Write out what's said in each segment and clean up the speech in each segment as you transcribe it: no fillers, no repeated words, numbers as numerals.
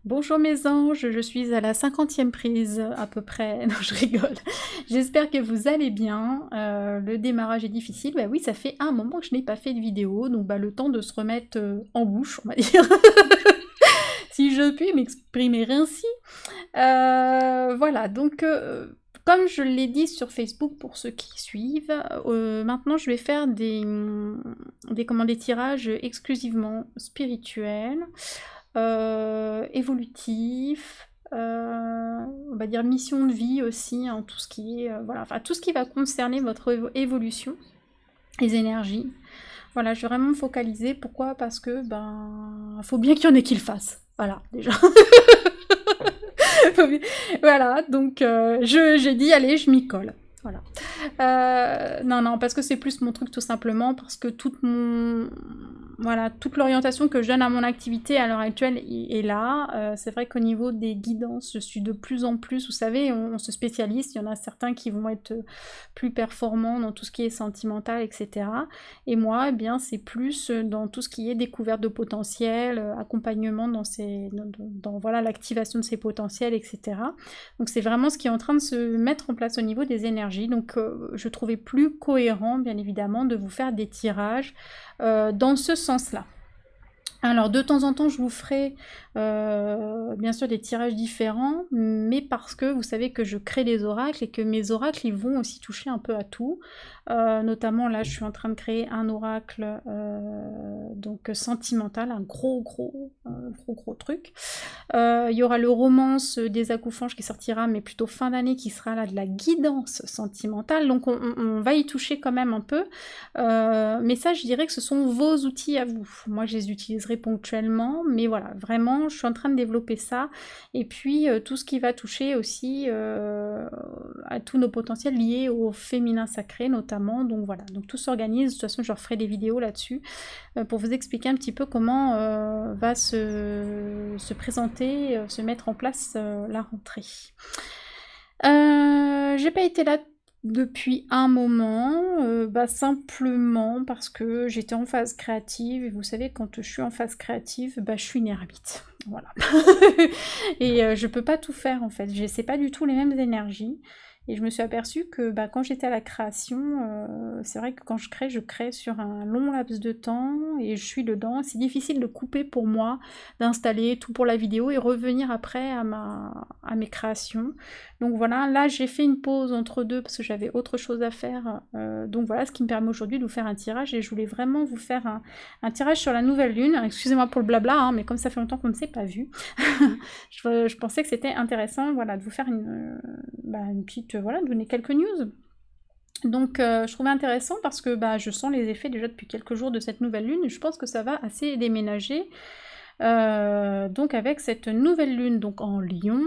Bonjour mes anges, je suis à la 50e prise à peu près. Non, je rigole. J'espère que vous allez bien. Le démarrage est difficile. Bah oui, ça fait un moment que je n'ai pas fait de vidéo, donc bah, le temps de se remettre en bouche, on va dire. Si je puis m'exprimer ainsi. Voilà, donc comme je l'ai dit sur Facebook pour ceux qui suivent, maintenant je vais faire des tirages exclusivement spirituels, évolutifs, on va dire mission de vie aussi, hein, tout ce qui est, voilà, enfin tout ce qui va concerner votre évolution, les énergies. Voilà, je vais vraiment me focaliser. Pourquoi? Parce que, ben, faut bien qu'il y en ait qui le fassent. Voilà, déjà. Voilà, donc j'ai dit, allez, je m'y colle. Voilà. Non, parce que c'est plus mon truc tout simplement, parce que voilà, toute l'orientation que je donne à mon activité à l'heure actuelle est là. C'est vrai qu'au niveau des guidances, je suis de plus en plus, vous savez, on se spécialise, il y en a certains qui vont être plus performants dans tout ce qui est sentimental, etc. Et moi, eh bien, c'est plus dans tout ce qui est découverte de potentiel, accompagnement dans voilà, l'activation de ces potentiels, etc. Donc c'est vraiment ce qui est en train de se mettre en place au niveau des énergies. Donc je trouvais plus cohérent, bien évidemment, de vous faire des tirages dans ce sens-là. Alors de temps en temps je vous ferai bien sûr des tirages différents, mais parce que vous savez que je crée des oracles et que mes oracles ils vont aussi toucher un peu à tout. Notamment là je suis en train de créer un oracle donc sentimental, un gros truc. Il y aura le romance des accoufanges qui sortira, mais plutôt fin d'année, qui sera là de la guidance sentimentale. Donc on va y toucher quand même un peu. Mais ça, je dirais que ce sont vos outils à vous. Moi, je les utiliserai ponctuellement, mais voilà, vraiment, je suis en train de développer ça. Et puis, tout ce qui va toucher aussi à tous nos potentiels liés au féminin sacré, notamment. Donc voilà, donc tout s'organise. De toute façon, je referai des vidéos là-dessus pour vous expliquer un petit peu comment va se présenter, se mettre en place la rentrée. J'ai pas été là depuis un moment, simplement parce que j'étais en phase créative, et vous savez, quand je suis en phase créative, je suis une ermite. Voilà. Et je peux pas tout faire en fait, c'est pas du tout les mêmes énergies. Et je me suis aperçue que quand j'étais à la création, c'est vrai que quand je crée sur un long laps de temps et je suis dedans. C'est difficile de couper pour moi, d'installer tout pour la vidéo et revenir après à mes créations. Donc voilà, là j'ai fait une pause entre deux parce que j'avais autre chose à faire. Donc voilà ce qui me permet aujourd'hui de vous faire un tirage, et je voulais vraiment vous faire un tirage sur la nouvelle lune. Excusez-moi pour le blabla, hein, mais comme ça fait longtemps qu'on ne s'est pas vu, je pensais que c'était intéressant, voilà, de vous faire une petite, voilà, de donner quelques news. Donc je trouvais intéressant parce que je sens les effets déjà depuis quelques jours de cette nouvelle lune, et je pense que ça va assez déménager. Donc avec cette nouvelle lune donc en Lion,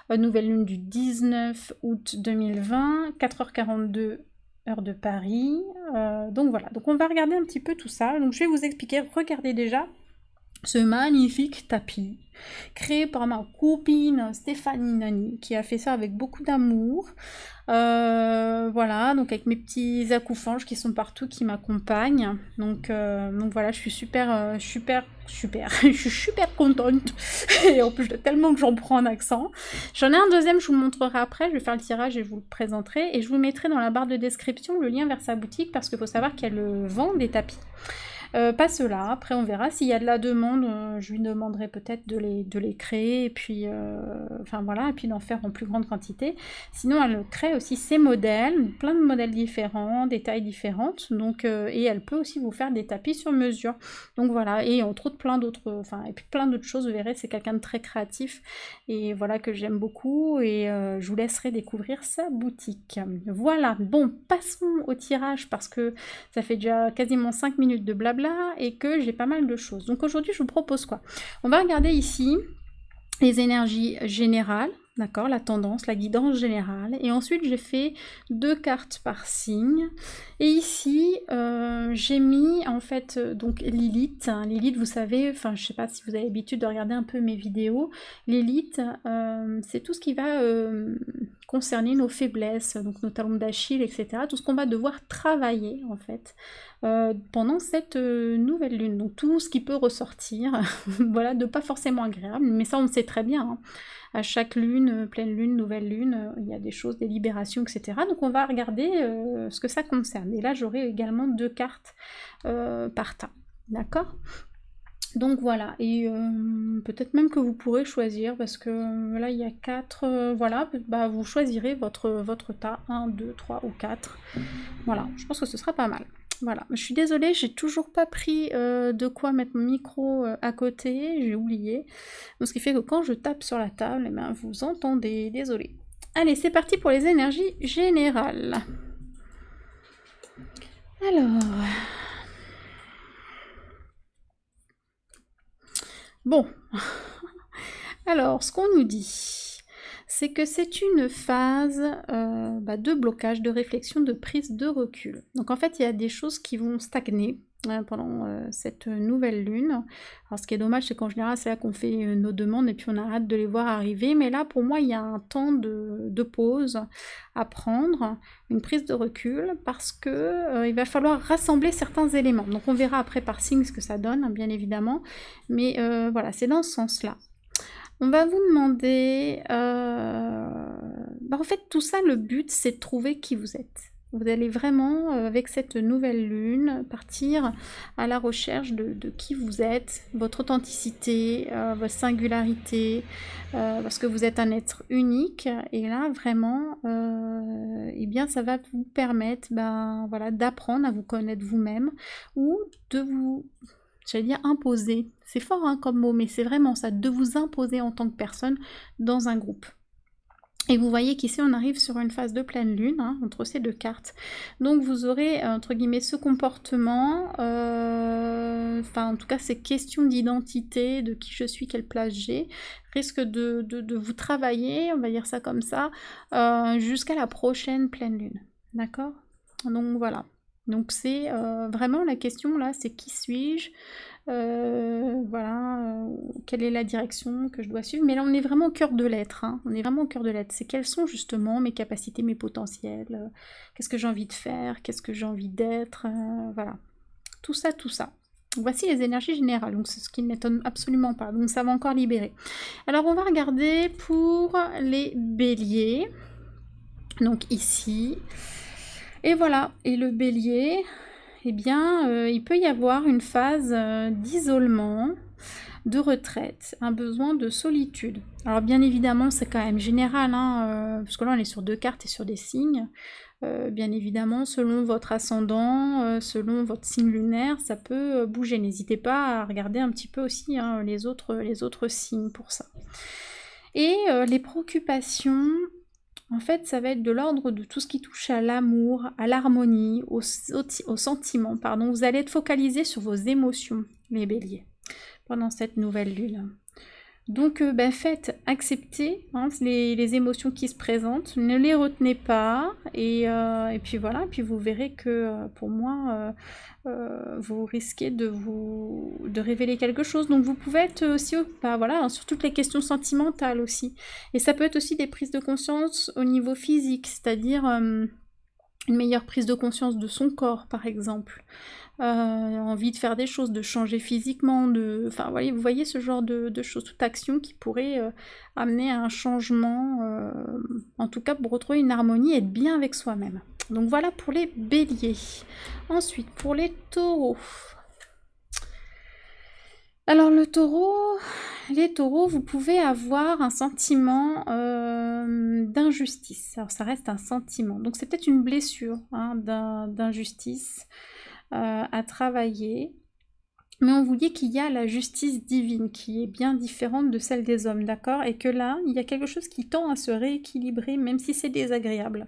nouvelle lune du 19 août 2020, 4h42 heure de Paris. Donc voilà, donc on va regarder un petit peu tout ça. Donc je vais vous expliquer, regardez déjà ce magnifique tapis créé par ma copine Stéphanie Nani, qui a fait ça avec beaucoup d'amour. Voilà, donc avec mes petits accoufanges qui sont partout, qui m'accompagnent. Donc voilà, je suis super, je suis super contente. Et en plus, tellement que j'en prends un accent. J'en ai un deuxième, je vous le montrerai après. Je vais faire le tirage et je vous le présenterai. Et je vous mettrai dans la barre de description le lien vers sa boutique, parce qu'il faut savoir qu'elle vend des tapis. Pas ceux-là, après on verra s'il y a de la demande, je lui demanderai peut-être de les créer, et puis enfin voilà, et puis d'en faire en plus grande quantité. Sinon elle crée aussi ses modèles, plein de modèles différents, des tailles différentes, donc et elle peut aussi vous faire des tapis sur mesure. Donc voilà, et entre autres plein d'autres, et puis plein d'autres choses, vous verrez, c'est quelqu'un de très créatif, et voilà, que j'aime beaucoup, et je vous laisserai découvrir sa boutique. Voilà, bon, passons au tirage, parce que ça fait déjà quasiment 5 minutes de blabla et que j'ai pas mal de choses. Donc aujourd'hui, je vous propose quoi? On va regarder ici les énergies générales, d'accord, la tendance, la guidance générale, et ensuite j'ai fait 2 cartes par signe, et ici j'ai mis en fait donc Lilith. Lilith, vous savez, enfin je sais pas si vous avez l'habitude de regarder un peu mes vidéos, Lilith c'est tout ce qui va concerner nos faiblesses, donc nos talons d'Achille, etc. Tout ce qu'on va devoir travailler, en fait, pendant cette nouvelle lune. Donc tout ce qui peut ressortir, voilà, de pas forcément agréable, mais ça on le sait très bien, hein. À chaque lune, pleine lune, nouvelle lune, il y a des choses, des libérations, etc. Donc on va regarder ce que ça concerne. Et là j'aurai également 2 cartes par tas, d'accord? Donc voilà, et peut-être même que vous pourrez choisir, parce que là il y a 4, voilà, bah, vous choisirez votre tas, 1, 2, 3 ou 4. Voilà, je pense que ce sera pas mal. Voilà, je suis désolée, j'ai toujours pas pris de quoi mettre mon micro à côté, j'ai oublié. Donc, ce qui fait que quand je tape sur la table, eh ben, vous entendez, désolée. Allez, c'est parti pour les énergies générales. Alors... Bon, alors ce qu'on nous dit, c'est que c'est une phase de blocage, de réflexion, de prise de recul. Donc en fait, il y a des choses qui vont stagner pendant cette nouvelle lune. Alors ce qui est dommage, c'est qu'en général, c'est là qu'on fait nos demandes et puis on arrête de les voir arriver. Mais là, pour moi, il y a un temps de pause à prendre, une prise de recul, parce que il va falloir rassembler certains éléments. Donc on verra après par signe ce que ça donne, hein, bien évidemment. Mais voilà, c'est dans ce sens-là. On va vous demander... en fait, tout ça, le but, c'est de trouver qui vous êtes. Vous allez vraiment, avec cette nouvelle lune, partir à la recherche de qui vous êtes, votre authenticité, votre singularité, parce que vous êtes un être unique. Et là, vraiment, eh bien, ça va vous permettre voilà, d'apprendre à vous connaître vous-même ou de vous... J'allais dire imposer, c'est fort hein, comme mot, mais c'est vraiment ça, de vous imposer en tant que personne dans un groupe. Et vous voyez qu'ici on arrive sur une phase de pleine lune, hein, entre ces 2 cartes. Donc vous aurez, entre guillemets, ce comportement, enfin en tout cas ces questions d'identité, de qui je suis, quelle place j'ai, risque de vous travailler, on va dire ça comme ça, jusqu'à la prochaine pleine lune. D'accord? Donc voilà. Donc c'est vraiment la question là, c'est qui suis-je, voilà, quelle est la direction que je dois suivre. Mais là on est vraiment au cœur de l'être, hein. On est vraiment au cœur de l'être. C'est quelles sont justement mes capacités, mes potentiels, qu'est-ce que j'ai envie de faire, qu'est-ce que j'ai envie d'être, voilà. Tout ça, tout ça. Voici les énergies générales, donc c'est ce qui ne m'étonne absolument pas, donc ça va encore libérer. Alors on va regarder pour les béliers, donc ici... Et voilà, et le bélier, eh bien, il peut y avoir une phase d'isolement, de retraite, un besoin de solitude. Alors bien évidemment, c'est quand même général, hein, parce que là on est sur 2 cartes et sur des signes. Bien évidemment, selon votre ascendant, selon votre signe lunaire, ça peut bouger. N'hésitez pas à regarder un petit peu aussi hein, les autres signes pour ça. Et les préoccupations... En fait, ça va être de l'ordre de tout ce qui touche à l'amour, à l'harmonie, au sentiment, pardon. Vous allez être focalisé sur vos émotions, les béliers, pendant cette nouvelle lune. Donc, faites accepter hein, les émotions qui se présentent, ne les retenez pas, et puis voilà, puis vous verrez que, pour moi, vous risquez de révéler quelque chose. Donc vous pouvez être aussi, voilà, sur toutes les questions sentimentales aussi. Et ça peut être aussi des prises de conscience au niveau physique, c'est-à-dire une meilleure prise de conscience de son corps, par exemple. Envie de faire des choses, de changer physiquement, enfin vous voyez ce genre de choses, toute action qui pourrait amener à un changement, en tout cas pour retrouver une harmonie et être bien avec soi-même. Donc voilà pour les béliers. Ensuite, pour les taureaux. Alors les taureaux, vous pouvez avoir un sentiment d'injustice. Alors ça reste un sentiment, donc c'est peut-être une blessure hein, d'injustice à travailler. Mais on vous dit qu'il y a la justice divine qui est bien différente de celle des hommes, d'accord? Et que là, il y a quelque chose qui tend à se rééquilibrer, même si c'est désagréable.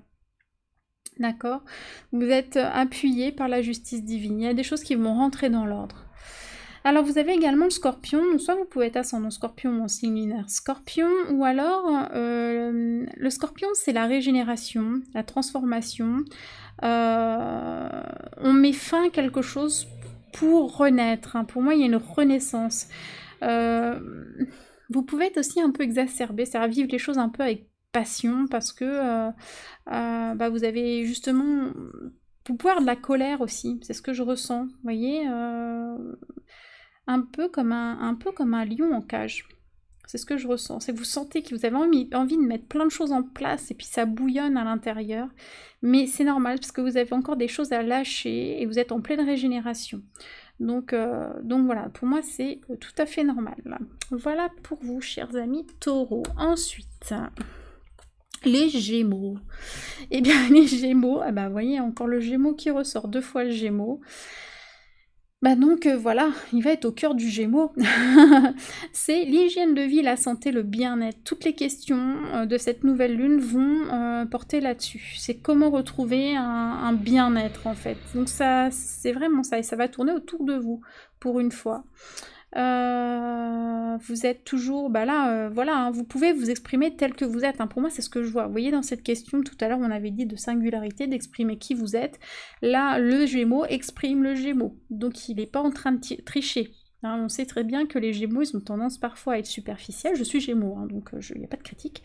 D'accord? Vous êtes appuyé par la justice divine. Il y a des choses qui vont rentrer dans l'ordre. Alors vous avez également le scorpion, soit vous pouvez être ascendant scorpion ou en signe lunaire scorpion, ou alors le scorpion c'est la régénération, la transformation. On met fin à quelque chose pour renaître, hein. Pour moi il y a une renaissance. Vous pouvez être aussi un peu exacerbé, c'est-à-dire vivre les choses un peu avec passion, parce que bah, vous avez justement... Vous pouvez avoir de la colère aussi, c'est ce que je ressens, vous voyez, un peu comme un lion en cage. C'est ce que je ressens, c'est que vous sentez que vous avez envie de mettre plein de choses en place et puis ça bouillonne à l'intérieur. Mais c'est normal parce que vous avez encore des choses à lâcher et vous êtes en pleine régénération. Donc voilà, pour moi c'est tout à fait normal. Voilà pour vous, chers amis Taureau. Ensuite, les Gémeaux. Eh bien, les Gémeaux, ah bah, vous voyez encore le Gémeaux qui ressort 2 fois le Gémeaux. Bah donc voilà, il va être au cœur du Gémeaux. C'est l'hygiène de vie, la santé, le bien-être. Toutes les questions de cette nouvelle lune vont porter là-dessus. C'est comment retrouver un bien-être en fait. Donc ça, c'est vraiment ça, et ça va tourner autour de vous pour une fois. Vous êtes toujours, bah là, voilà, hein, vous pouvez vous exprimer tel que vous êtes, hein. Pour moi, c'est ce que je vois. Vous voyez, dans cette question, tout à l'heure, on avait dit de singularité, d'exprimer qui vous êtes. Là, le Gémeaux exprime le Gémeaux. Donc, il n'est pas en train de tricher. Hein. On sait très bien que les Gémeaux, ils ont tendance parfois à être superficiels. Je suis Gémeaux, hein, donc il n'y a pas de critique.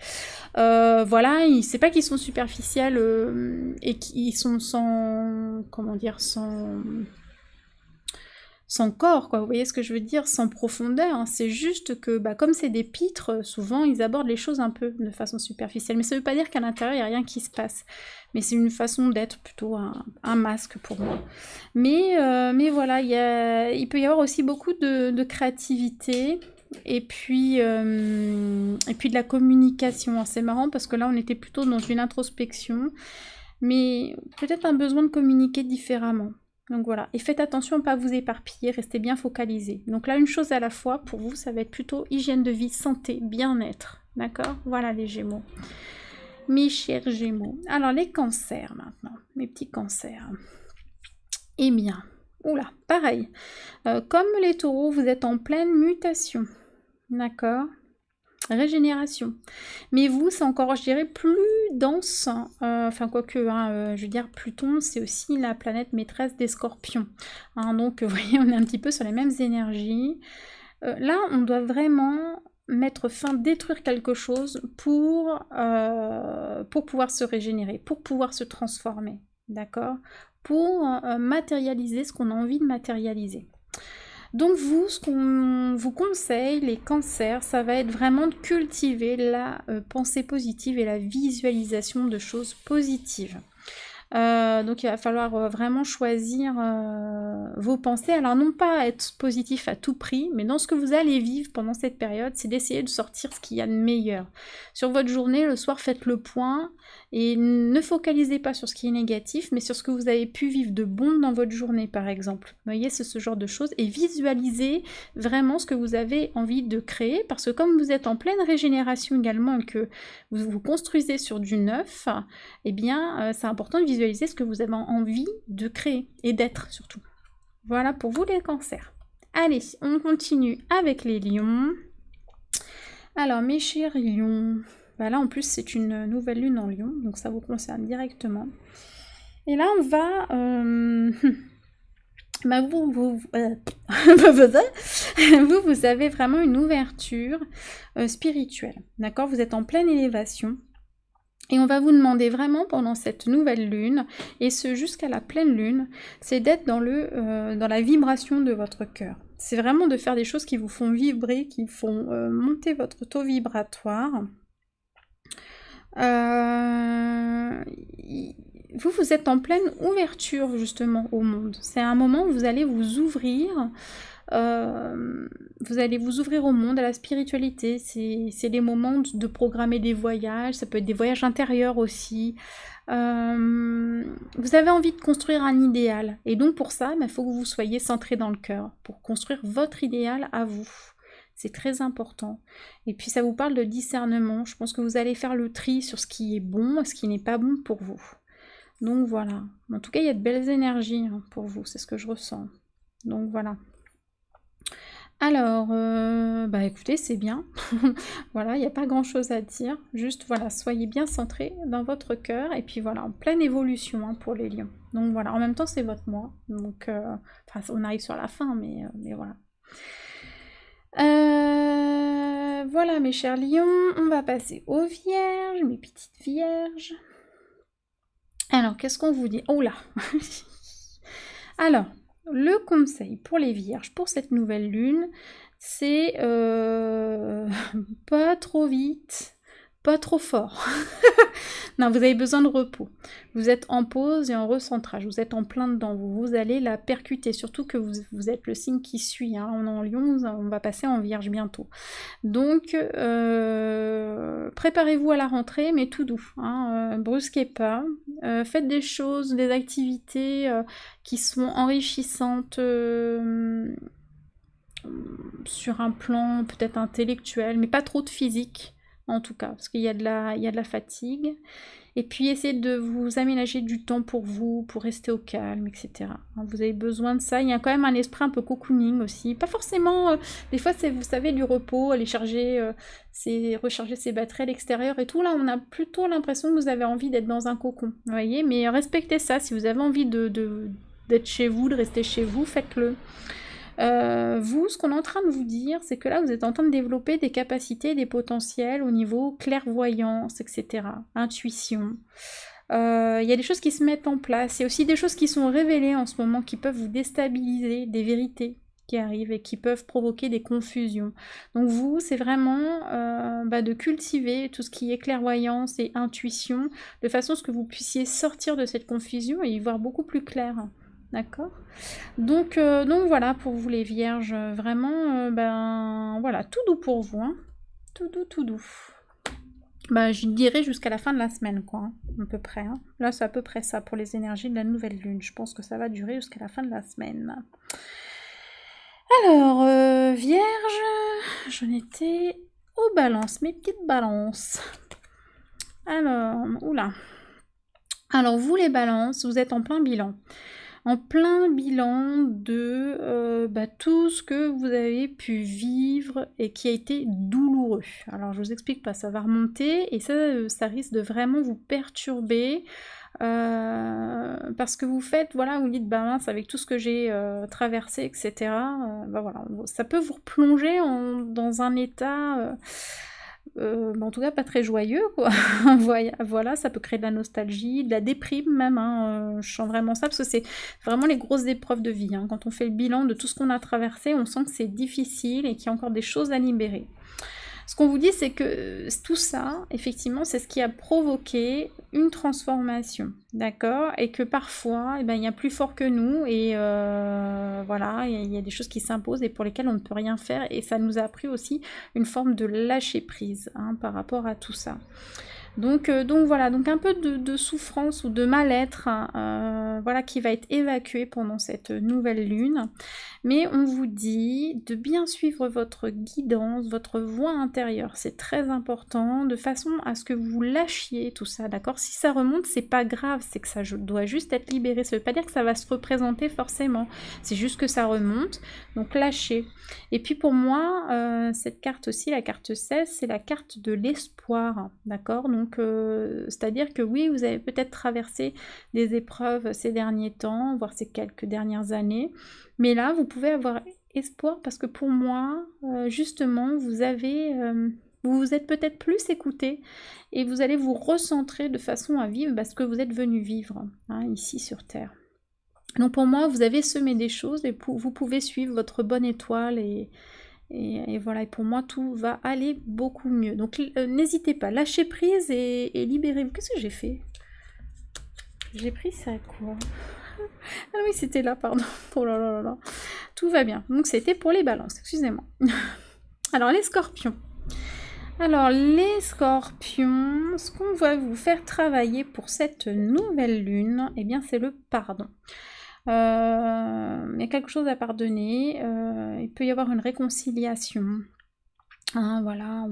Voilà, c'est pas qu'ils sont superficiels et qu'ils sont sans... Comment dire, sans corps, quoi, vous voyez ce que je veux dire, sans profondeur, hein. C'est juste que, bah, comme c'est des pitres, souvent ils abordent les choses un peu de façon superficielle, mais ça veut pas dire qu'à l'intérieur il n'y a rien qui se passe, mais c'est une façon d'être, plutôt un masque pour moi. Mais voilà, il peut y avoir aussi beaucoup de créativité, et puis de la communication. C'est marrant parce que là on était plutôt dans une introspection, mais peut-être un besoin de communiquer différemment. Donc voilà, et faites attention à ne pas vous éparpiller, restez bien focalisés. Donc là, une chose à la fois, pour vous, ça va être plutôt hygiène de vie, santé, bien-être. D'accord? Voilà les Gémeaux. Mes chers Gémeaux. Alors les cancers maintenant, mes petits cancers. Eh bien, oula, pareil. Comme les taureaux, vous êtes en pleine mutation. D'accord? Régénération. Mais vous, c'est encore, je dirais, plus dense. Enfin, quoique, hein, je veux dire, Pluton, c'est aussi la planète maîtresse des scorpions. Hein, donc, vous voyez, on est un petit peu sur les mêmes énergies. Là, on doit vraiment mettre fin, détruire quelque chose pour pouvoir se régénérer, pour pouvoir se transformer. D'accord? Pour matérialiser ce qu'on a envie de matérialiser. Donc vous, ce qu'on vous conseille, les cancers, ça va être vraiment de cultiver la pensée positive et la visualisation de choses positives. Donc il va falloir vraiment choisir vos pensées. Alors non pas être positif à tout prix, mais dans ce que vous allez vivre pendant cette période, c'est d'essayer de sortir ce qu'il y a de meilleur. Sur votre journée, le soir, faites le point et ne focalisez pas sur ce qui est négatif, mais sur ce que vous avez pu vivre de bon dans votre journée, par exemple. Vous voyez, c'est ce genre de choses. Et visualisez vraiment ce que vous avez envie de créer, parce que comme vous êtes en pleine régénération également et que vous vous construisez sur du neuf, eh bien, c'est important de visualiser ce que vous avez envie de créer et d'être surtout. Voilà pour vous les cancers. Allez, on continue avec les lions. Alors, mes chers lions, bah là en plus c'est une nouvelle lune en lion, donc ça vous concerne directement. Et là on va... bah vous avez vraiment une ouverture spirituelle, d'accord? Vous êtes en pleine élévation. Et on va vous demander vraiment pendant cette nouvelle lune, et ce jusqu'à la pleine lune, c'est d'être dans la vibration de votre cœur. C'est vraiment de faire des choses qui vous font vibrer, qui font monter votre taux vibratoire. Vous êtes en pleine ouverture justement au monde. C'est un moment où vous allez vous ouvrir. Vous allez vous ouvrir au monde, à la spiritualité. C'est les moments de programmer des voyages, ça peut être des voyages intérieurs aussi. Vous avez envie de construire un idéal. Et donc pour ça, il faut que vous soyez centré dans le cœur, pour construire votre idéal à vous. C'est très important. Et puis ça vous parle de discernement. Je pense que vous allez faire le tri sur ce qui est bon et ce qui n'est pas bon pour vous. Donc voilà. En tout cas, il y a de belles énergies pour vous, c'est ce que je ressens. Donc voilà. Alors, bah écoutez, c'est bien. Voilà, il n'y a pas grand-chose à dire. Juste, voilà, soyez bien centrés dans votre cœur. Et puis voilà, en pleine évolution pour les lions. Donc voilà, en même temps, c'est votre mois. Donc, on arrive sur la fin, mais voilà. Voilà mes chers lions, on va passer aux vierges, mes petites vierges. Alors, qu'est-ce qu'on vous dit? Oh là. Alors, le conseil pour les vierges, pour cette nouvelle lune, c'est pas trop vite, pas trop fort. Non, vous avez besoin de repos. Vous êtes en pause et en recentrage. Vous êtes en plein dedans. Vous allez la percuter. Surtout que vous êtes le signe qui suit. Hein. On est en lion, on va passer en vierge bientôt. Donc, préparez-vous à la rentrée, mais tout doux. Hein. Brusquez pas. Faites des choses, des activités qui sont enrichissantes sur un plan peut-être intellectuel, mais pas trop de physique. En tout cas, parce qu'il y a de la fatigue. Et puis, essayez de vous aménager du temps pour vous, pour rester au calme, etc. Vous avez besoin de ça. Il y a quand même un esprit un peu cocooning aussi. Pas forcément... des fois, c'est, vous savez, du repos, aller recharger ses batteries à l'extérieur et tout. Là, on a plutôt l'impression que vous avez envie d'être dans un cocon. Vous voyez? Mais respectez ça. Si vous avez envie d'être chez vous, de rester chez vous, faites-le. Vous, ce qu'on est en train de vous dire, c'est que là, vous êtes en train de développer des capacités, des potentiels au niveau clairvoyance, etc. Intuition. Il y a des choses qui se mettent en place. Il y a aussi des choses qui sont révélées en ce moment qui peuvent vous déstabiliser, des vérités qui arrivent et qui peuvent provoquer des confusions. Donc vous, c'est vraiment de cultiver tout ce qui est clairvoyance et intuition, de façon à ce que vous puissiez sortir de cette confusion et y voir beaucoup plus clair. D'accord? Donc voilà pour vous les vierges, vraiment, voilà, tout doux pour vous, hein. Tout doux, tout doux. Je dirais jusqu'à la fin de la semaine, quoi, hein, à peu près. Hein. Là, c'est à peu près ça pour les énergies de la nouvelle lune. Je pense que ça va durer jusqu'à la fin de la semaine. Alors, vierge, j'en étais aux balances, mes petites balances. Alors, oula. Alors, vous les balances, vous êtes en plein bilan. En plein bilan de tout ce que vous avez pu vivre et qui a été douloureux. Alors je vous explique pas, ça va remonter et ça risque de vraiment vous perturber parce que vous faites, voilà, vous dites mince, avec tout ce que j'ai traversé, etc. Voilà, ça peut vous replonger dans un état... en tout cas pas très joyeux, quoi. Voilà, ça peut créer de la nostalgie, de la déprime même, hein. Je sens vraiment ça, parce que c'est vraiment les grosses épreuves de vie, hein. Quand on fait le bilan de tout ce qu'on a traversé, on sent que c'est difficile et qu'il y a encore des choses à libérer. Ce qu'on vous dit, c'est que tout ça, effectivement, c'est ce qui a provoqué une transformation, d'accord? Et que parfois, il y a plus fort que nous, et voilà, il y a des choses qui s'imposent et pour lesquelles on ne peut rien faire, et ça nous a appris aussi une forme de lâcher prise, hein, par rapport à tout ça. Donc voilà, donc un peu de souffrance ou de mal-être, voilà, qui va être évacué pendant cette nouvelle lune. Mais on vous dit de bien suivre votre guidance, votre voix intérieure, c'est très important, de façon à ce que vous lâchiez tout ça, d'accord? Si ça remonte, c'est pas grave, c'est que ça doit juste être libéré, ça veut pas dire que ça va se représenter forcément, c'est juste que ça remonte, donc lâchez. Et puis pour moi, cette carte aussi, la carte 16, c'est la carte de l'espoir, d'accord? Donc c'est-à-dire que oui, vous avez peut-être traversé des épreuves ces derniers temps, voire ces quelques dernières années, mais là, vous pouvez avoir espoir parce que pour moi, justement, vous vous êtes peut-être plus écouté et vous allez vous recentrer de façon à vivre ce que vous êtes venu vivre, hein, ici sur Terre. Donc pour moi, vous avez semé des choses et vous pouvez suivre votre bonne étoile et voilà, et pour moi, tout va aller beaucoup mieux. Donc n'hésitez pas, lâchez prise et libérez-vous. Qu'est-ce que j'ai fait? J'ai pris ça quoi? Ah oui, c'était là, pardon. Oh là là là là. Tout va bien. Donc c'était pour les balances, excusez-moi. Alors les scorpions. Alors les scorpions, ce qu'on va vous faire travailler pour cette nouvelle lune, eh bien c'est le pardon. Il y a quelque chose à pardonner, il peut y avoir une réconciliation. Hein, voilà,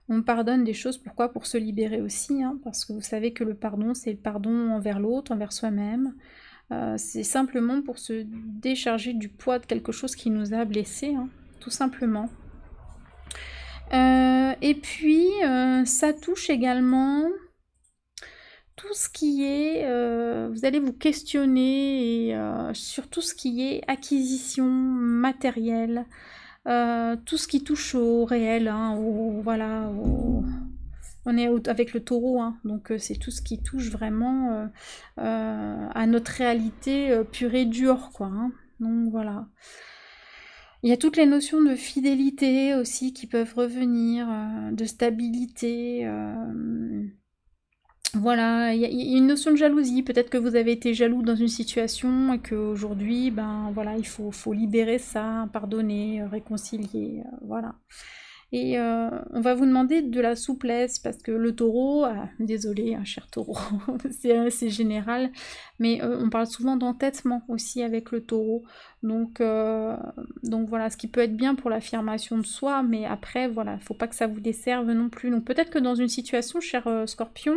on pardonne des choses, pourquoi? Pour se libérer aussi, hein, parce que vous savez que le pardon, c'est le pardon envers l'autre, envers soi-même. C'est simplement pour se décharger du poids de quelque chose qui nous a blessés, hein, tout simplement. Et puis, ça touche également tout ce qui est... vous allez vous questionner sur tout ce qui est acquisition matérielle, tout ce qui touche au réel, hein, voilà, on est avec le taureau, hein, donc c'est tout ce qui touche vraiment à notre réalité pure et dure, quoi. Hein. Donc voilà. Il y a toutes les notions de fidélité aussi qui peuvent revenir, de stabilité. Voilà, il y a une notion de jalousie. Peut-être que vous avez été jaloux dans une situation et qu'aujourd'hui, ben voilà, il faut libérer ça, pardonner, réconcilier, voilà. Et on va vous demander de la souplesse parce que le taureau, désolé, cher taureau, c'est général, mais on parle souvent d'entêtement aussi avec le taureau. Donc voilà, ce qui peut être bien pour l'affirmation de soi, mais après, voilà, il ne faut pas que ça vous desserve non plus. Donc peut-être que dans une situation, cher Scorpion,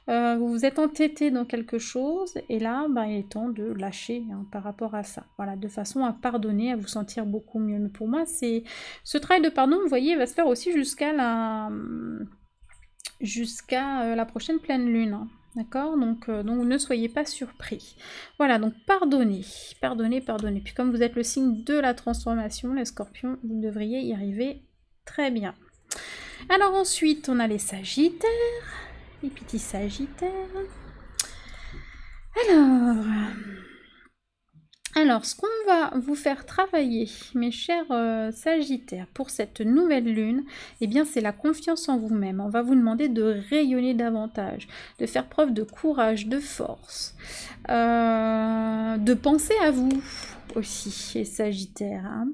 vous vous êtes entêté dans quelque chose, et là, ben, il est temps de lâcher hein, par rapport à ça. Voilà, de façon à pardonner, à vous sentir beaucoup mieux. Mais pour moi, c'est ce travail de pardon, vous voyez, va se faire aussi jusqu'à la prochaine pleine lune. Hein. D'accord, donc ne soyez pas surpris. Voilà, donc pardonnez, pardonnez, pardonnez. Puis comme vous êtes le signe de la transformation, les scorpions, vous devriez y arriver très bien. Alors ensuite, on a les sagittaires, les petits sagittaires. Alors, ce qu'on va vous faire travailler, mes chers Sagittaires, pour cette nouvelle lune, eh bien, c'est la confiance en vous-même. On va vous demander de rayonner davantage, de faire preuve de courage, de force, de penser à vous aussi, les Sagittaires. Hein.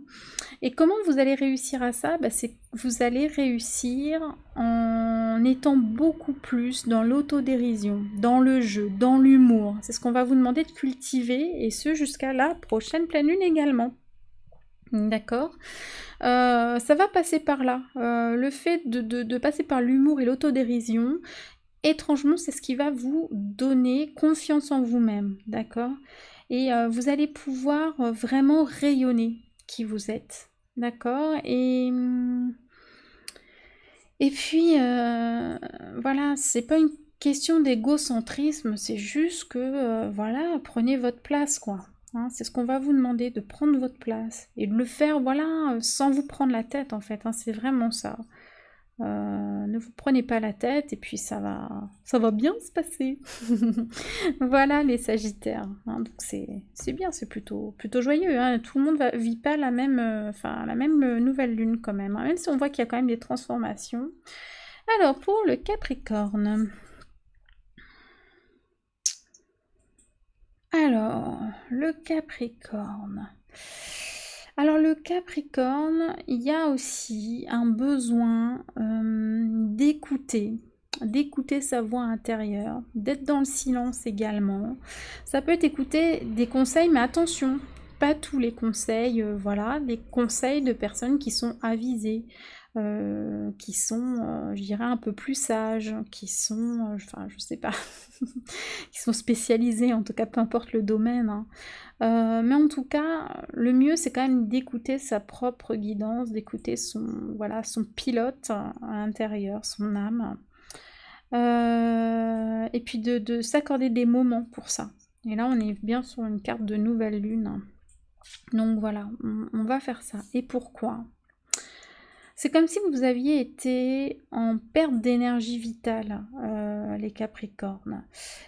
Et comment vous allez réussir à ça c'est que vous allez réussir en étant beaucoup plus dans l'autodérision, dans le jeu, dans l'humour. C'est ce qu'on va vous demander de cultiver, et ce jusqu'à la prochaine pleine lune également. D'accord, ça va passer par là. Le fait de passer par l'humour et l'autodérision, étrangement, c'est ce qui va vous donner confiance en vous-même. D'accord, et vous allez pouvoir vraiment rayonner qui vous êtes. D'accord, et puis voilà, c'est pas une question d'égocentrisme, c'est juste que voilà, prenez votre place quoi. Hein, c'est ce qu'on va vous demander, de prendre votre place et de le faire voilà sans vous prendre la tête en fait. Hein, c'est vraiment ça. Ne vous prenez pas la tête et puis ça va bien se passer. Voilà les Sagittaires. Hein, donc c'est bien, c'est plutôt joyeux. Hein. Tout le monde vit pas la même nouvelle lune quand même. Hein, même si on voit qu'il y a quand même des transformations. Alors pour le Capricorne. Alors le Capricorne. Alors le Capricorne, il y a aussi un besoin d'écouter sa voix intérieure, d'être dans le silence également. Ça peut être écouter des conseils, mais attention, pas tous les conseils, voilà, des conseils de personnes qui sont avisées, qui sont, je dirais, un peu plus sages, qui sont, enfin, je sais pas, qui sont spécialisées, en tout cas, peu importe le domaine. Hein. Mais en tout cas, le mieux, c'est quand même d'écouter sa propre guidance, d'écouter son pilote à l'intérieur, son âme. Et puis de s'accorder des moments pour ça. Et là, on est bien sur une carte de nouvelle lune. Donc voilà, on va faire ça. Et pourquoi ? C'est comme si vous aviez été en perte d'énergie vitale, les Capricornes.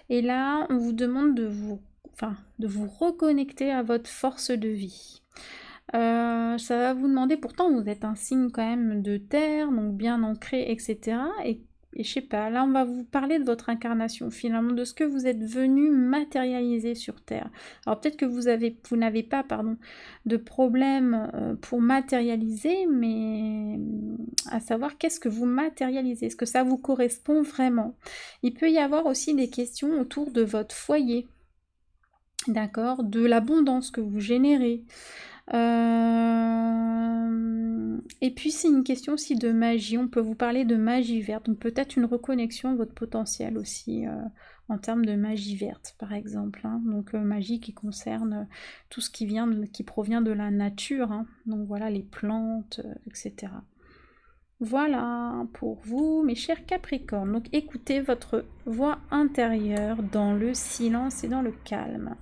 Et là, on vous demande de vous reconnecter à votre force de vie. Ça va vous demander, pourtant vous êtes un signe quand même de terre, donc bien ancré, etc. Et je sais pas, là on va vous parler de votre incarnation finalement, de ce que vous êtes venu matérialiser sur Terre. Alors peut-être que vous n'avez pas de problème pour matérialiser, mais à savoir qu'est-ce que vous matérialisez, est-ce que ça vous correspond vraiment. Il peut y avoir aussi des questions autour de votre foyer, d'accord, de l'abondance que vous générez. Et puis c'est une question aussi de magie, on peut vous parler de magie verte, donc peut-être une reconnexion à votre potentiel aussi en termes de magie verte par exemple, hein. Donc magie qui concerne tout ce qui provient de la nature, hein. Donc voilà les plantes, etc. Voilà pour vous mes chers Capricornes, donc écoutez votre voix intérieure dans le silence et dans le calme.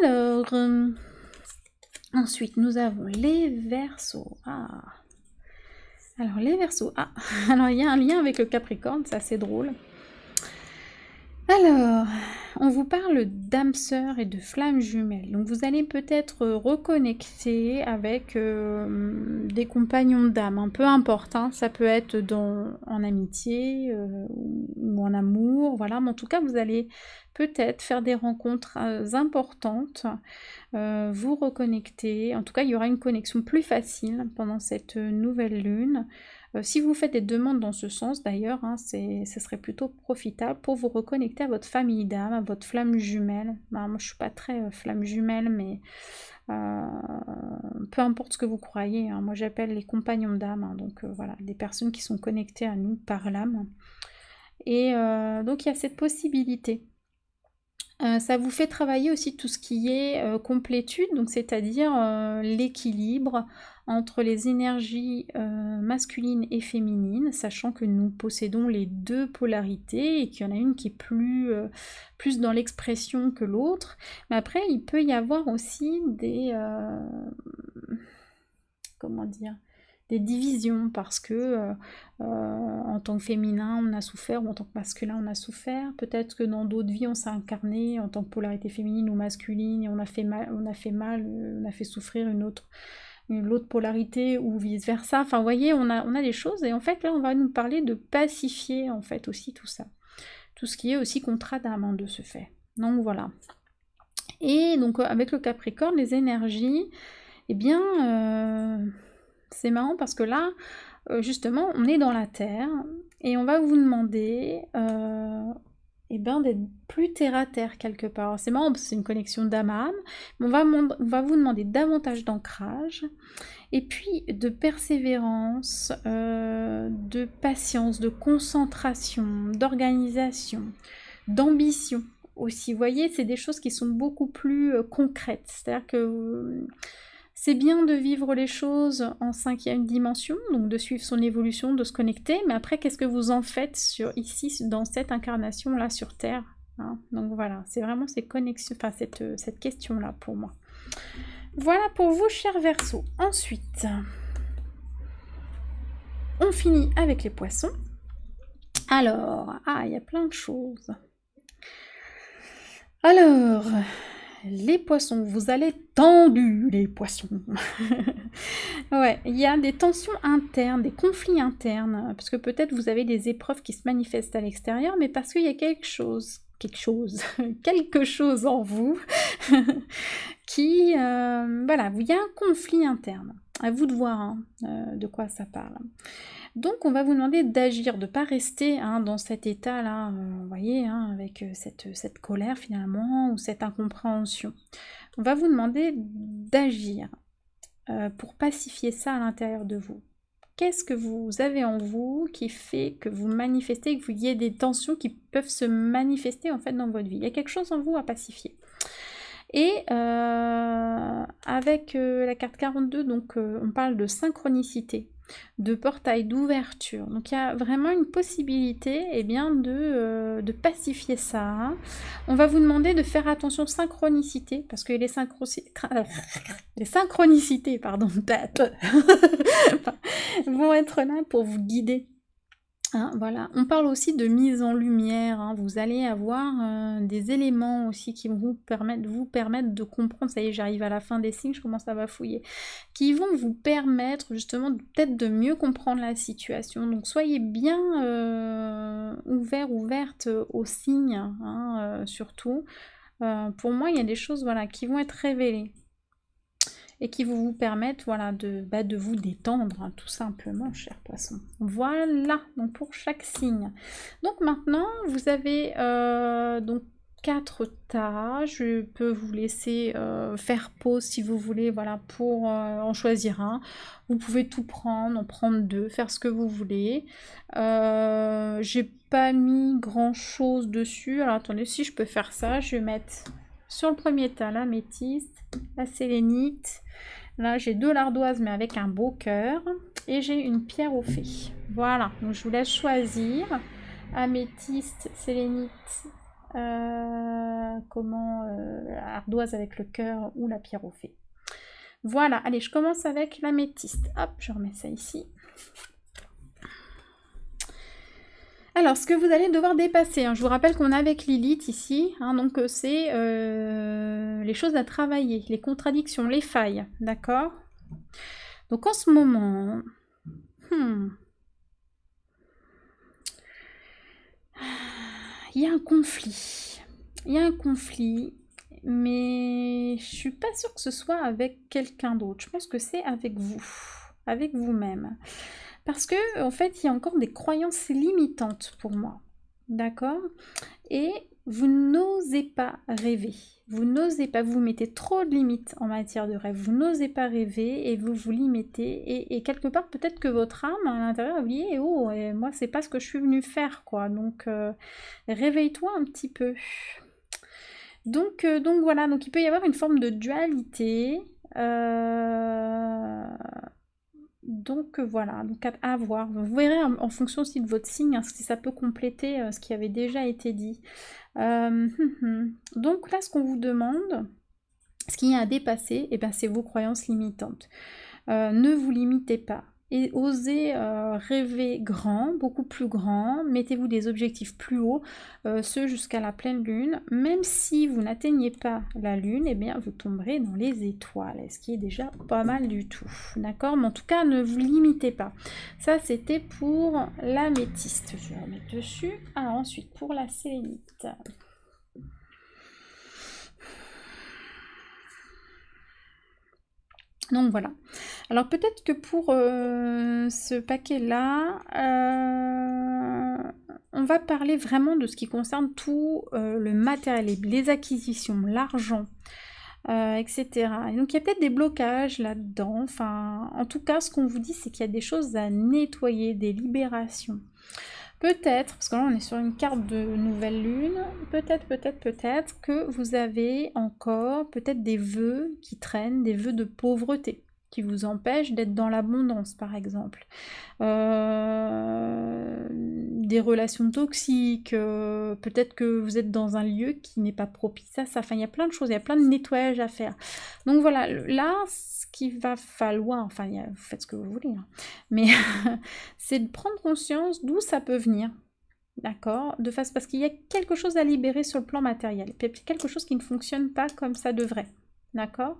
Alors... Ensuite, nous avons les Verseaux. Ah. Alors, les Verseaux. Ah, alors il y a un lien avec le Capricorne, c'est assez drôle. Alors, on vous parle d'âme sœur et de flammes jumelles. Donc, vous allez peut-être reconnecter avec des compagnons d'âme, hein, peu importe, hein, ça peut être en amitié ou en amour, voilà. Mais en tout cas, vous allez peut-être faire des rencontres importantes, vous reconnecter. En tout cas, il y aura une connexion plus facile pendant cette nouvelle lune. Si vous faites des demandes dans ce sens, d'ailleurs, hein, ce serait plutôt profitable pour vous reconnecter à votre famille d'âme, à votre flamme jumelle. Bah, moi, je suis pas très flamme jumelle, mais peu importe ce que vous croyez, hein, moi j'appelle les compagnons d'âme, hein, donc voilà, des personnes qui sont connectées à nous par l'âme. Et donc il y a cette possibilité. Ça vous fait travailler aussi tout ce qui est complétude, donc c'est-à-dire l'équilibre entre les énergies masculines et féminines, sachant que nous possédons les deux polarités et qu'il y en a une qui est plus dans l'expression que l'autre. Mais après, il peut y avoir aussi comment dire, des divisions parce que en tant que féminin on a souffert ou en tant que masculin on a souffert. Peut-être que dans d'autres vies on s'est incarné en tant que polarité féminine ou masculine et on a fait mal, on a fait souffrir l'autre polarité ou vice versa. Enfin vous voyez, on a des choses et en fait là on va nous parler de pacifier en fait aussi tout ça. Tout ce qui est aussi contrat d'âme hein, de ce fait. Donc voilà. Et donc avec le Capricorne, les énergies, eh bien c'est marrant parce que là, justement, on est dans la Terre et on va vous demander eh ben, d'être plus terre à terre quelque part. Alors, c'est marrant parce que c'est une connexion d'âme à âme, mais on va vous demander davantage d'ancrage et puis de persévérance, de patience, de concentration, d'organisation, d'ambition aussi. Vous voyez, c'est des choses qui sont beaucoup plus concrètes. C'est-à-dire que c'est bien de vivre les choses en 5e dimension, donc de suivre son évolution, de se connecter, mais après, qu'est-ce que vous en faites ici, dans cette incarnation-là sur Terre hein. Donc voilà, c'est vraiment ces connexions, enfin cette question-là pour moi. Voilà pour vous, chers Verseaux. Ensuite, on finit avec les Poissons. Alors, il y a plein de choses. Alors, les Poissons, vous allez tendus, les Poissons. Ouais, il y a des tensions internes, des conflits internes, parce que peut-être vous avez des épreuves qui se manifestent à l'extérieur, mais parce qu'il y a quelque chose quelque chose en vous qui, voilà, il y a un conflit interne. À vous de voir hein, de quoi ça parle. Donc on va vous demander d'agir, de ne pas rester hein, dans cet état-là, vous voyez, hein, avec cette colère finalement, ou cette incompréhension. On va vous demander d'agir pour pacifier ça à l'intérieur de vous. Qu'est-ce que vous avez en vous qui fait que vous manifestez, que vous ayez des tensions qui peuvent se manifester en fait dans votre vie? Il y a quelque chose en vous à pacifier. Et avec la carte 42, donc on parle de synchronicité, de portail, d'ouverture. Donc il y a vraiment une possibilité eh bien, de pacifier ça. Hein. On va vous demander de faire attention synchronicité, parce que les synchronicités pardon, vont être là pour vous guider. Hein, voilà. On parle aussi de mise en lumière, hein. Vous allez avoir des éléments aussi qui vont vous permettre de comprendre, ça y est j'arrive à la fin des signes, je commence à bafouiller, qui vont vous permettre justement peut-être de mieux comprendre la situation. Donc soyez bien ouverte aux signes, hein, surtout. Pour moi il y a des choses voilà, qui vont être révélées et qui vont vous permettre voilà, de vous détendre, hein, tout simplement, chers poissons. Voilà, donc pour chaque signe. Donc maintenant, vous avez donc 4 tas. Je peux vous laisser faire pause si vous voulez, voilà, pour en choisir un. Vous pouvez tout prendre, en prendre 2, faire ce que vous voulez. J'ai pas mis grand chose dessus. Alors attendez, si je peux faire ça, je vais mettre sur le premier tas l'améthyste, la sélénite. Là, j'ai 2 l'ardoises, mais avec un beau cœur. Et j'ai une pierre au fée. Voilà, donc je vous laisse choisir. Améthyste, sélénite, ardoise avec le cœur ou la pierre au fée. Voilà, allez, je commence avec l'améthyste. Hop, je remets ça ici. Alors, ce que vous allez devoir dépasser, hein, je vous rappelle qu'on est avec Lilith ici, hein, donc c'est les choses à travailler, les contradictions, les failles, d'accord? Donc en ce moment, il y a un conflit. Il y a un conflit, mais je suis pas sûre que ce soit avec quelqu'un d'autre. Je pense que c'est avec vous, avec vous-même. Parce que, en fait, il y a encore des croyances limitantes pour moi. D'accord? Et vous n'osez pas rêver. Vous n'osez pas, vous mettez trop de limites en matière de rêve. Vous n'osez pas rêver et vous vous limitez. Et quelque part, peut-être que votre âme, à l'intérieur, vous dit, oh, moi, c'est pas ce que je suis venue faire, quoi. Donc, réveille-toi un petit peu. Donc voilà, donc il peut y avoir une forme de dualité. Donc voilà, donc à voir. Vous verrez en fonction aussi de votre signe, hein, si ça peut compléter ce qui avait déjà été dit. Donc là, ce qu'on vous demande, ce qui est à dépasser, eh ben, c'est vos croyances limitantes. Ne vous limitez pas. Et osez rêver grand, beaucoup plus grand. Mettez-vous des objectifs plus hauts, ce jusqu'à la pleine lune. Même si vous n'atteignez pas la lune, eh bien, vous tomberez dans les étoiles, ce qui est déjà pas mal du tout. D'accord? Mais en tout cas, ne vous limitez pas. Ça, c'était pour l'améthyste. Je vais remettre dessus. Alors ensuite, pour la sélénite. Donc voilà. Alors peut-être que pour ce paquet-là, on va parler vraiment de ce qui concerne tout le matériel, les acquisitions, l'argent, etc. Et donc il y a peut-être des blocages là-dedans. Enfin, en tout cas, ce qu'on vous dit, c'est qu'il y a des choses à nettoyer, des libérations. Peut-être, parce que là on est sur une carte de nouvelle lune, peut-être que vous avez encore peut-être des vœux qui traînent, des vœux de pauvreté, qui vous empêchent d'être dans l'abondance par exemple. Des relations toxiques, peut-être que vous êtes dans un lieu qui n'est pas propice à ça. Enfin, il y a plein de choses, il y a plein de nettoyage à faire. Donc voilà, là, ce qu'il va falloir, enfin, vous faites ce que vous voulez, hein, mais c'est de prendre conscience d'où ça peut venir. D'accord? De face, parce qu'il y a quelque chose à libérer sur le plan matériel. Puis quelque chose qui ne fonctionne pas comme ça devrait. D'accord?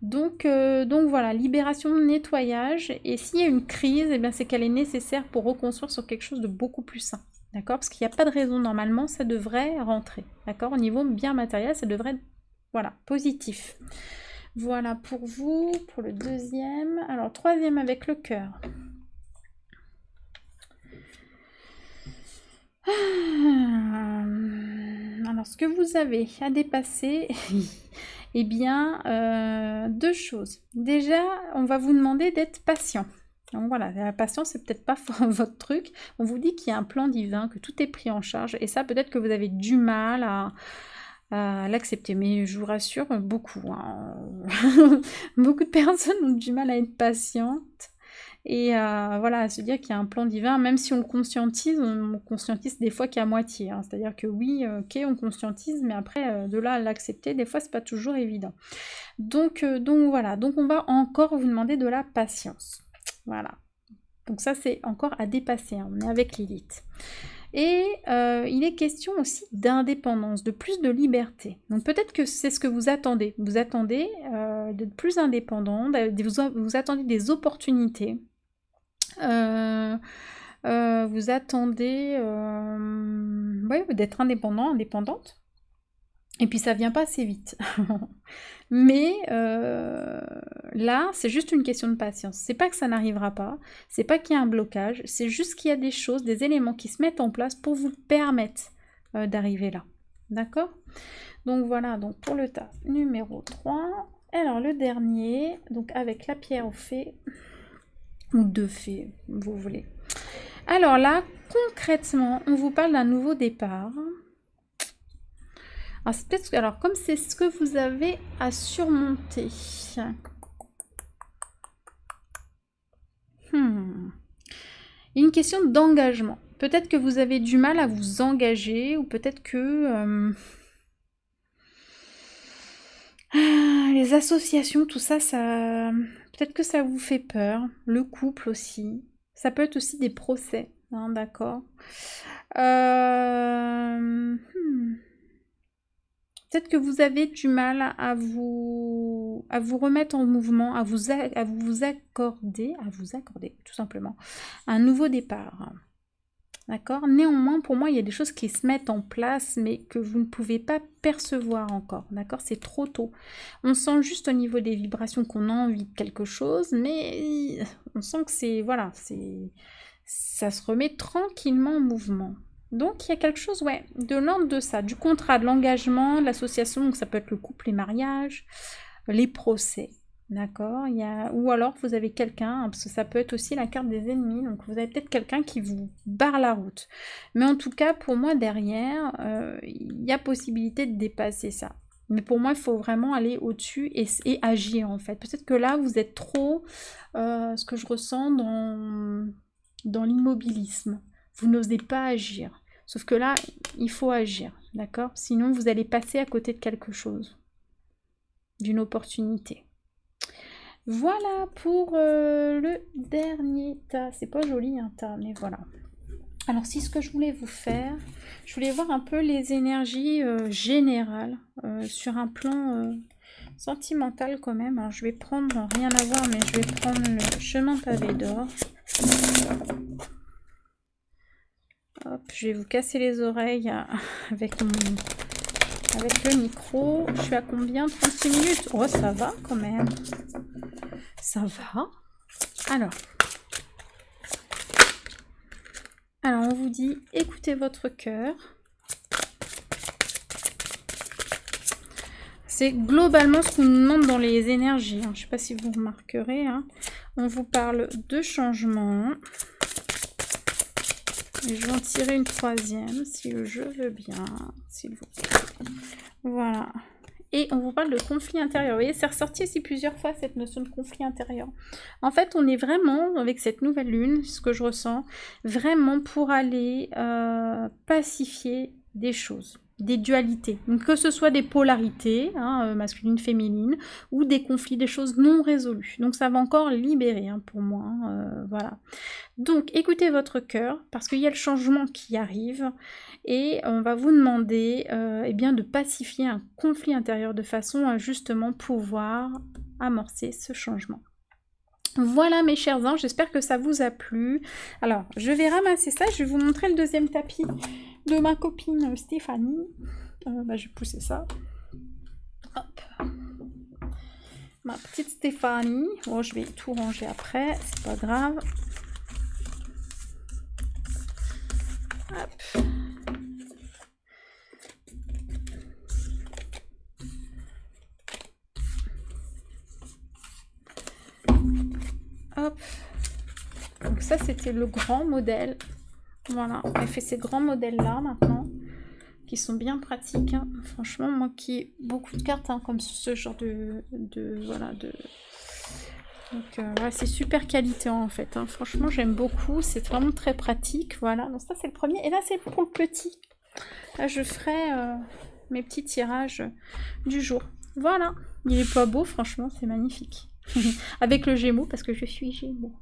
Donc voilà, libération, nettoyage. Et s'il y a une crise, eh bien c'est qu'elle est nécessaire pour reconstruire sur quelque chose de beaucoup plus sain. D'accord? Parce qu'il n'y a pas de raison, normalement, ça devrait rentrer. D'accord? Au niveau bien matériel, ça devrait être, voilà, positif. Voilà pour vous, pour le deuxième. Alors, troisième avec le cœur. Alors, ce que vous avez à dépasser, eh bien, deux choses. Déjà, on va vous demander d'être patient. Donc voilà, la patience, c'est peut-être pas votre truc. On vous dit qu'il y a un plan divin, que tout est pris en charge. Et ça, peut-être que vous avez du mal à l'accepter. Mais je vous rassure, beaucoup. Hein. Beaucoup de personnes ont du mal à être patientes. Et voilà, à se dire qu'il y a un plan divin, même si on conscientise des fois qu'à moitié. Hein. C'est-à-dire que oui, ok, on conscientise, mais après, de là à l'accepter, des fois, c'est pas toujours évident. Donc voilà, donc on va encore vous demander de la patience. Voilà. Donc ça, c'est encore à dépasser. Hein. On est avec Lilith. Et il est question aussi d'indépendance, de plus de liberté. Donc peut-être que c'est ce que vous attendez. Vous attendez d'être plus indépendant, vous attendez des opportunités. Vous attendez ouais, d'être indépendante. Et puis ça vient pas assez vite. Mais là, c'est juste une question de patience. C'est pas que ça n'arrivera pas, c'est pas qu'il y a un blocage, c'est juste qu'il y a des choses, des éléments qui se mettent en place pour vous permettre d'arriver là. D'accord? Donc voilà, donc pour le tas numéro 3. Alors le dernier, donc avec la pierre aux fées, ou deux fées, vous voulez. Alors là, concrètement, on vous parle d'un nouveau départ. Alors, comme c'est ce que vous avez à surmonter. Une question d'engagement. Peut-être que vous avez du mal à vous engager, ou peut-être que Les associations, tout ça, peut-être que ça vous fait peur. Le couple aussi. Ça peut être aussi des procès, hein, d'accord. Peut-être que vous avez du mal à vous remettre en mouvement, à vous accorder, tout simplement, un nouveau départ. D'accord? Néanmoins, pour moi, il y a des choses qui se mettent en place, mais que vous ne pouvez pas percevoir encore. D'accord? C'est trop tôt. On sent juste au niveau des vibrations qu'on a envie de quelque chose, mais on sent que c'est... Voilà, ça se remet tranquillement en mouvement. Donc, il y a quelque chose, ouais, de l'ordre de ça, du contrat, de l'engagement, de l'association, donc ça peut être le couple, les mariages, les procès. D'accord, ou alors vous avez quelqu'un, parce que ça peut être aussi la carte des ennemis, donc vous avez peut-être quelqu'un qui vous barre la route. Mais en tout cas, pour moi, derrière, il y a possibilité de dépasser ça. Mais pour moi, il faut vraiment aller au-dessus et agir, en fait. Peut-être que là, vous êtes trop, ce que je ressens dans l'immobilisme. Vous n'osez pas agir. Sauf que là, il faut agir, d'accord? Sinon, vous allez passer à côté de quelque chose, d'une opportunité. Voilà pour le dernier tas. C'est pas joli un tas, mais voilà. Alors si ce que je voulais vous faire, je voulais voir un peu les énergies générales sur un plan sentimental quand même. Alors je vais prendre, rien à voir, mais je vais prendre le chemin pavé d'or. Hop, je vais vous casser les oreilles avec le micro. Je suis à combien? 36 minutes? Oh, ça va quand même. Ça va. Alors on vous dit, écoutez votre cœur. C'est globalement ce qu'on nous demande dans les énergies. Je ne sais pas si vous remarquerez. On vous parle de changement. Et je vais en tirer une troisième, si le jeu veut bien, s'il vous plaît. Voilà. Et on vous parle de conflit intérieur. Vous voyez, c'est ressorti aussi plusieurs fois, cette notion de conflit intérieur. En fait, on est vraiment, avec cette nouvelle lune, ce que je ressens, vraiment pour aller pacifier des choses, des dualités. Donc, que ce soit des polarités, masculines, féminines, ou des conflits, des choses non résolues. Donc, ça va encore libérer pour moi. Voilà. Donc, écoutez votre cœur, parce qu'il y a le changement qui arrive, et on va vous demander de pacifier un conflit intérieur de façon à justement pouvoir amorcer ce changement. Voilà mes chers anges, j'espère que ça vous a plu. Alors, je vais ramasser ça, je vais vous montrer le deuxième tapis de ma copine Stéphanie. Je vais pousser ça. Hop. Ma petite Stéphanie. Oh, je vais tout ranger après, c'est pas grave. Hop. Hop. Donc ça, c'était le grand modèle. Voilà, on a fait ces grands modèles-là maintenant, qui sont bien pratiques. Franchement, moi qui ai beaucoup de cartes, comme ce genre voilà, donc ouais, c'est super qualité en fait. Franchement, j'aime beaucoup. C'est vraiment très pratique. Voilà, donc ça c'est le premier. Et là, c'est pour le petit. Là, je ferai mes petits tirages du jour. Voilà, il est pas beau, franchement, c'est magnifique. Avec le Gémeaux, parce que je suis Gémeaux.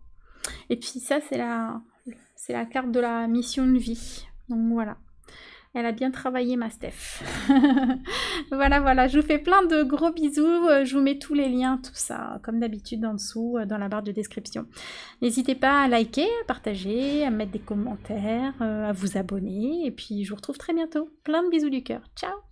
Et puis ça, c'est la carte de la mission de vie. Donc voilà. Elle a bien travaillé, ma Steph. Voilà. Je vous fais plein de gros bisous. Je vous mets tous les liens, tout ça, comme d'habitude, en dessous, dans la barre de description. N'hésitez pas à liker, à partager, à mettre des commentaires, à vous abonner. Et puis, je vous retrouve très bientôt. Plein de bisous du cœur. Ciao!